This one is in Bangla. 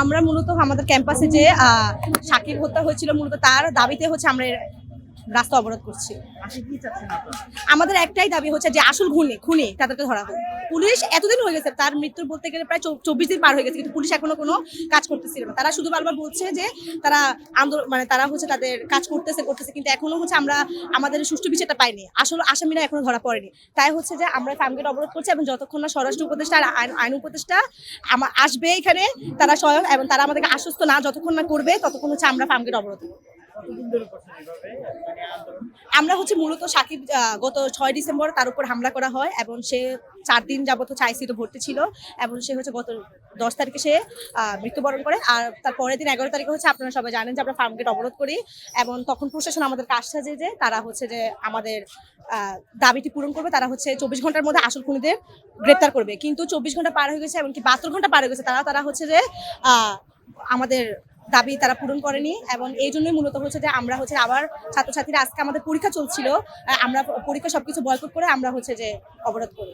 আমরা মূলত আমাদের ক্যাম্পাসে যে শাকিব হত্যা হয়েছিল মূলত তার দাবিতে হচ্ছে আমরা রাস্তা অবরোধ করছি। আমাদের একটাই দাবি হচ্ছে যে আসল খুনি তাদেরকে ধরা হোক। পুলিশ এতদিন হয়ে গেছে, তার মৃত্যুর বলতে গেলে প্রায় 24 দিন পার হয়ে গেছে, কিন্তু পুলিশ এখনো কোনো কাজ করতেছিল না। তারা শুধু বারবার বলছে যে তারা আন্দোলন মানে তারা হচ্ছে তাদের কাজ করতেছে, কিন্তু এখনো হচ্ছে আমরা আমাদের সুষ্ঠু বিচারটা পাইনি। আসলে আসামিরা এখনো ধরা পড়েনি। তাই হচ্ছে যে আমরা ফার্মগেট অবরোধ করছি, এবং যতক্ষণ না স্বরাষ্ট্র উপদেষ্টা আর আইন উপদেষ্টা আসবে এখানে তারা স্বয়ং, এবং তারা আমাদেরকে আশ্বস্ত না যতক্ষণ না করবে ততক্ষণ হচ্ছে আমরা ফার্মগেট অবরোধ করব। আমরা হচ্ছে মূলত সাকিব গত 6 ডিসেম্বর তার উপর হামলা করা হয়, এবং সে 4 দিন যাবত হচ্ছে আইসিইউতে ভর্তি ছিল, এবং সে হচ্ছে গত 10 তারিখে সে মৃত্যুবরণ করে। আর তার পরের দিন 11 তারিখে হচ্ছে আপনারা সবাই জানেন যে আমরা ফার্মগেট অবরোধ করি, এবং তখন প্রশাসন আমাদেরকে আশ্বাস দেয় যে তারা হচ্ছে যে আমাদের দাবিটি পূরণ করবে। তারা হচ্ছে 24 ঘন্টার মধ্যে আসল খুনিদের গ্রেপ্তার করবে, কিন্তু 24 ঘন্টা পার হয়ে গেছে, এমনকি 72 ঘন্টা পার হয়ে গেছে, তারা হচ্ছে যে আমাদের দাবি তারা পূরণ করেনি। এবং এই জন্যই মূলত হচ্ছে যে আমরা হচ্ছে আবার ছাত্রছাত্রীরা আজকে আমাদের পরীক্ষা চলছিল, আমরা পরীক্ষা সবকিছু বয়কট করে আমরা হচ্ছে যে অবরোধ করি।